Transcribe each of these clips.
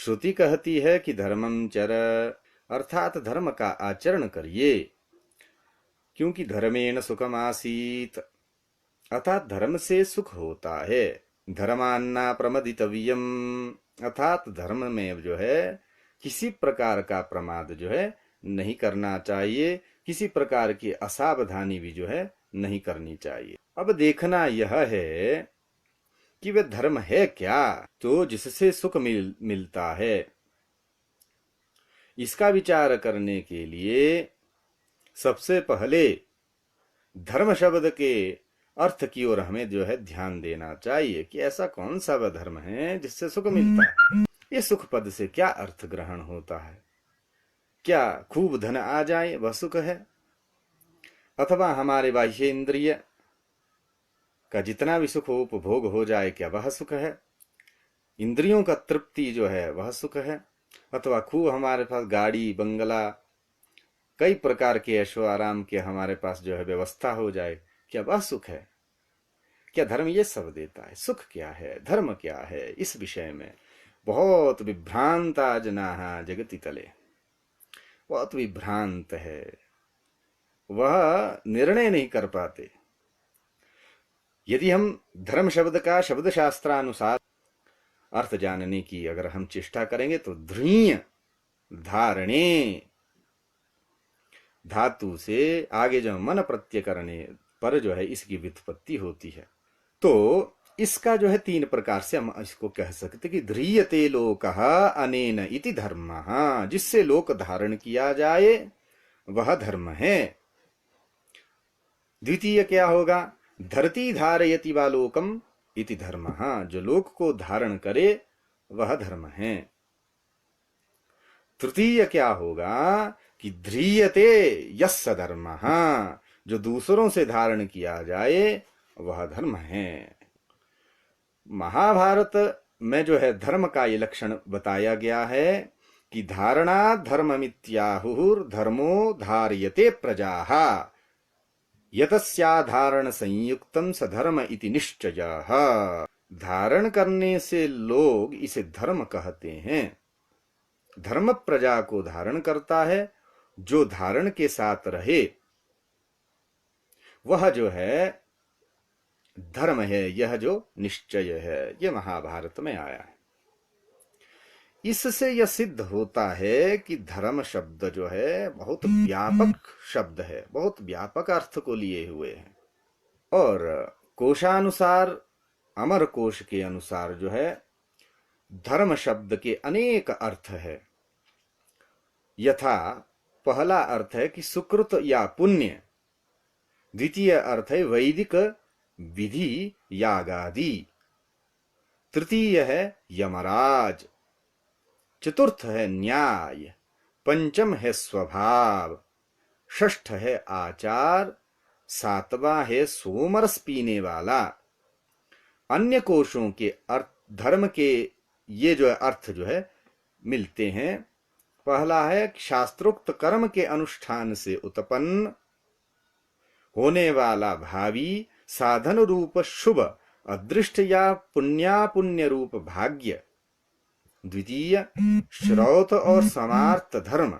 श्रुति कहती है कि धर्मं चर, अर्थात धर्म का आचरण करिए, क्योंकि धर्मेण सुखमासीत, अर्थात धर्म से सुख होता है। धर्मान्ना प्रमदितव्यम, अर्थात धर्म में जो है किसी प्रकार का प्रमाद जो है नहीं करना चाहिए, किसी प्रकार की असावधानी भी जो है नहीं करनी चाहिए। अब देखना यह है कि वह धर्म है क्या, तो जिससे सुख मिलता है। इसका विचार करने के लिए सबसे पहले धर्म शब्द के अर्थ की ओर हमें जो है ध्यान देना चाहिए कि ऐसा कौन सा वह धर्म है जिससे सुख मिलता है। ये सुख पद से क्या अर्थ ग्रहण होता है? क्या खूब धन आ जाए वह सुख है, अथवा हमारे बाह्य इंद्रिय का जितना भी सुख उपभोग हो जाए क्या वह सुख है? इंद्रियों का तृप्ति जो है वह सुख है, अथवा खूब हमारे पास गाड़ी बंगला कई प्रकार के ऐशो आराम के हमारे पास जो है व्यवस्था हो जाए, क्या वह सुख है? क्या धर्म ये सब देता है? सुख क्या है, धर्म क्या है? इस विषय में बहुत विभ्रांता जनाः जगति तले, बहुत विभ्रांत है, वह निर्णय नहीं कर पाते। यदि हम धर्म शब्द का शब्द शास्त्रानुसार अर्थ जानने की अगर हम चेष्टा करेंगे तो ध्रीय धारणे धातु से आगे जो मन प्रत्यय करने पर जो है इसकी व्युत्पत्ति होती है। तो इसका जो है तीन प्रकार से हम इसको कह सकते कि ध्रियते लोकः अनेन इति धर्मः, जिससे लोक धारण किया जाए वह धर्म है। द्वितीय क्या होगा? धरती धारयति वा लोकम इति धर्मः, जो लोक को धारण करे वह धर्म है। तृतीय क्या होगा कि ध्रियते यस्य धर्मः, जो दूसरों से धारण किया जाए वह धर्म है। महाभारत में जो है धर्म का ये लक्षण बताया गया है कि धारणा धर्ममित्याहुः धर्मो धार्यते प्रजाः, यतस्याधारण संयुक्तम स धर्म इति निश्चयः। धारण करने से लोग इसे धर्म कहते हैं। धर्म प्रजा को धारण करता है, जो धारण के साथ रहे वह जो है धर्म है, यह जो निश्चय है। यह महाभारत में आया है। इससे यह सिद्ध होता है कि धर्म शब्द जो है बहुत व्यापक शब्द है, बहुत व्यापक अर्थ को लिए हुए है। और कोशानुसार, अमर कोश के अनुसार जो है धर्म शब्द के अनेक अर्थ है। यथा पहला अर्थ है कि सुकृत या पुण्य, द्वितीय अर्थ है वैदिक विधि यागादि, तृतीय है यमराज, चतुर्थ है न्याय, पंचम है स्वभाव, षष्ठ है आचार, सातवां है सोमरस पीने वाला। अन्य कोशों के अर्थ धर्म के ये जो अर्थ जो है मिलते हैं। पहला है शास्त्रोक्त कर्म के अनुष्ठान से उत्पन्न होने वाला भावी साधन रूप शुभ अदृष्ट या पुण्यापुण्य रूप भाग्य। द्वितीय श्रौत और समार्थ धर्म।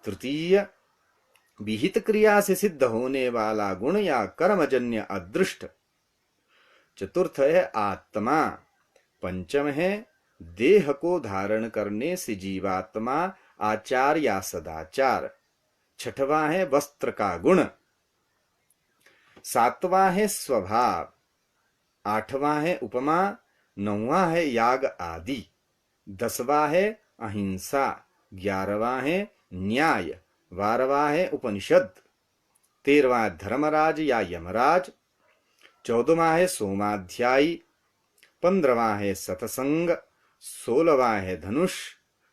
तृतीय विहित क्रिया से सिद्ध होने वाला गुण या कर्मजन्य अदृष्ट। चतुर्थ है आत्मा। पंचम है देह को धारण करने से जीवात्मा आचार या सदाचार। छठवां है वस्त्र का गुण। सातवां है स्वभाव। आठवां है उपमा। नौवां है याग आदि। 10वां है अहिंसा। 11वां है न्याय। 12वां है उपनिषद। 13वां धर्मराज या यमराज। 14वां है सोमाध्यायी। 15वां है सतसंग। 16वां है धनुष।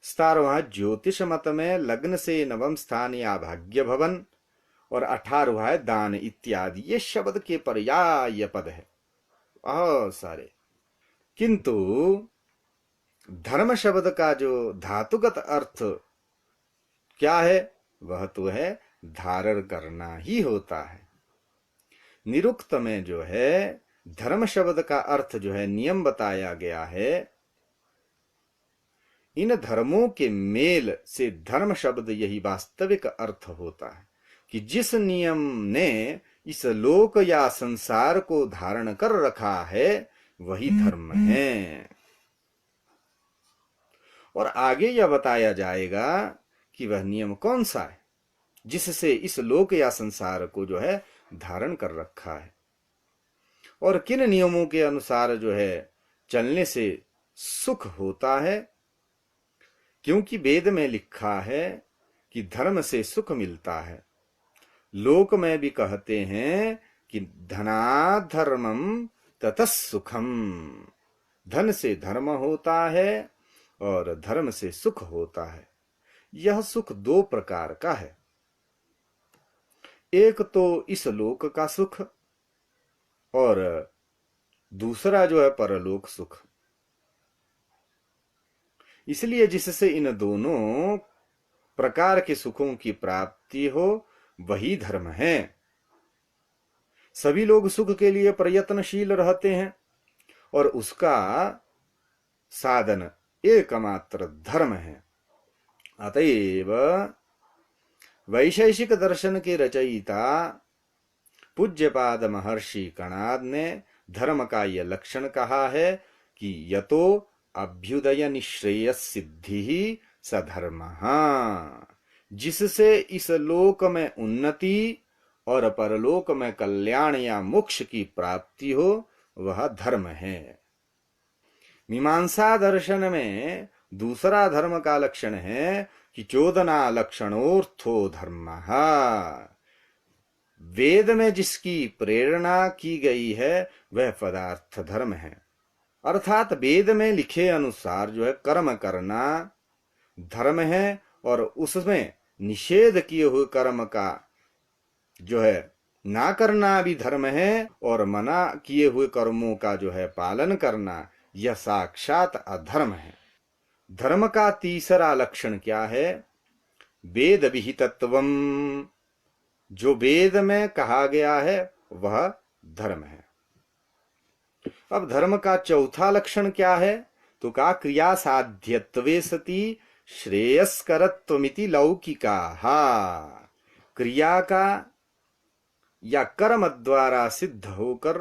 17वां ज्योतिष मत में लग्न से नवम स्थान या भाग्य भवन। और 18वां है दान इत्यादि। ये शब्द के पर्याय पद है बहुत सारे। किंतु धर्म शब्द का जो धातुगत अर्थ क्या है, वह तो है धारण करना ही होता है। निरुक्त में जो है धर्म शब्द का अर्थ जो है नियम बताया गया है। इन धर्मों के मेल से धर्म शब्द यही वास्तविक अर्थ होता है कि जिस नियम ने इस लोक या संसार को धारण कर रखा है वही धर्म है। और आगे यह बताया जाएगा कि वह नियम कौन सा है जिससे इस लोक या संसार को जो है धारण कर रखा है, और किन नियमों के अनुसार जो है चलने से सुख होता है। क्योंकि वेद में लिखा है कि धर्म से सुख मिलता है। लोक में भी कहते हैं कि धनात् धर्मम ततः सुखम, धन से धर्म होता है और धर्म से सुख होता है। यह सुख दो प्रकार का है, एक तो इस लोक का सुख और दूसरा जो है परलोक सुख। इसलिए जिससे इन दोनों प्रकार के सुखों की प्राप्ति हो वही धर्म है। सभी लोग सुख के लिए प्रयत्नशील रहते हैं और उसका साधन एकमात्र धर्म है। अतएव वैशेषिक दर्शन के रचयिता पूज्यपाद महर्षि कणाद ने धर्म का यह लक्षण कहा है कि यतो अभ्युदय निश्रेयस सिद्धि ही सधर्मः, जिससे इस लोक में उन्नति और परलोक में कल्याण या मोक्ष की प्राप्ति हो वह धर्म है। मीमांसा दर्शन में दूसरा धर्म का लक्षण है कि चोदना लक्षणोर्थो धर्मः, वेद में जिसकी प्रेरणा की गई है वह पदार्थ धर्म है। अर्थात वेद में लिखे अनुसार जो है कर्म करना धर्म है और उसमें निषेध किए हुए कर्म का जो है ना करना भी धर्म है, और मना किए हुए कर्मों का जो है पालन करना यह साक्षात अधर्म है। धर्म का तीसरा लक्षण क्या है? वेद विहितत्वम, जो वेद में कहा गया है वह धर्म है। अब धर्म का चौथा लक्षण क्या है? तो का क्रिया साध्यत्वे सति श्रेयस्करत्वमिति लौकिका, क्रिया का या कर्म द्वारा सिद्ध होकर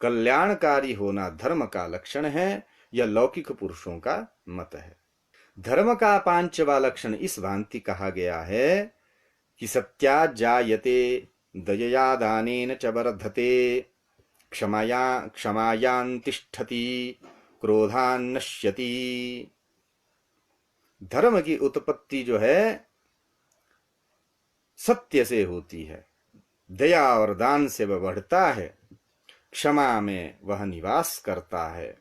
कल्याणकारी होना धर्म का लक्षण है। यह लौकिक पुरुषों का मत है। धर्म का पांचवा लक्षण इस भांति कहा गया है कि सत्या जायते दयया दानेन च वर्धते क्षमायां तिष्ठति क्रोधान नश्यति। धर्म की उत्पत्ति जो है सत्य से होती है, दया और दान से वह बढ़ता है, क्षमा में वह निवास करता है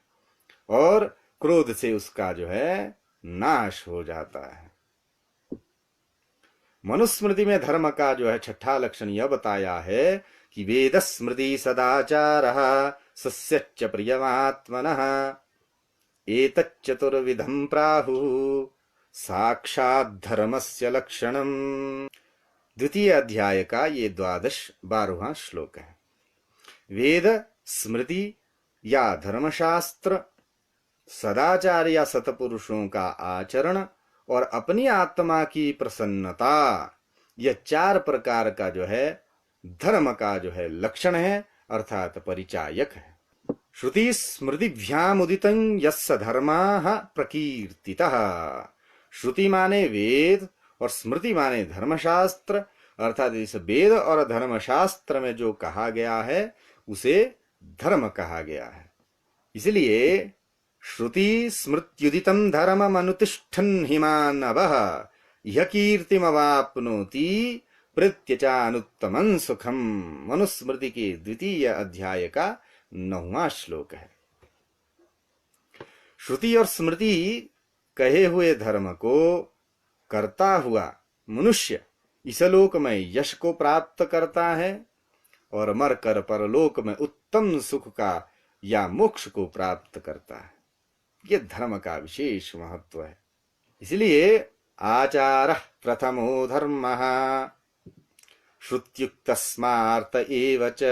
और क्रोध से उसका जो है नाश हो जाता है। मनुस्मृति में धर्म का जो है छठा लक्षण यह बताया है कि वेद स्मृति सदाचारः सस्यच्च प्रियमात्मनः एतच्चतुर्विधं प्राहुः साक्षात् धर्मस्य लक्षणम्। द्वितीय अध्याय का ये 12वां श्लोक है। वेद, स्मृति या धर्मशास्त्र, सदाचार या सतपुरुषों का आचरण और अपनी आत्मा की प्रसन्नता, यह चार प्रकार का जो है धर्म का जो है लक्षण है, अर्थात परिचायक है। श्रुति स्मृतिभ्याम उदितं यस्य धर्माः प्रकीर्तितः। श्रुति माने वेद और स्मृति माने धर्मशास्त्र, अर्थात इस वेद और धर्मशास्त्र में जो कहा गया है उसे धर्म कहा गया है। इसलिए श्रुति स्मृत्युदितं धर्ममनुतिष्ठन् हि मानवः यः कीर्तिमवाप्नोति प्रत्यचानुत्तमं सुखम। मनुस्मृति के द्वितीय अध्याय का 9वां श्लोक है। श्रुति और स्मृति कहे हुए धर्म को करता हुआ मनुष्य इस लोक में यश को प्राप्त करता है और मरकर परलोक में उत्तम सुख का या मोक्ष को प्राप्त करता है। यह धर्म का विशेष महत्व है। इसलिए आचारः प्रथमो धर्मः श्रुत्युक्तस्मार्थ एव च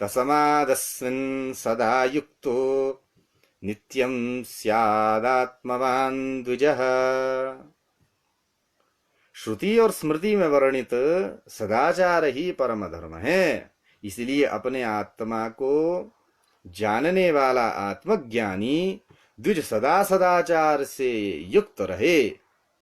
तस्मादस्मिन् सदा युक्तो नित्यं स्यादात्मवान् द्विजः। श्रुति और स्मृति में वर्णित सदाचार ही परम धर्म है। इसलिए अपने आत्मा को जानने वाला आत्मज्ञानी द्विज सदा सदाचार से युक्त रहे।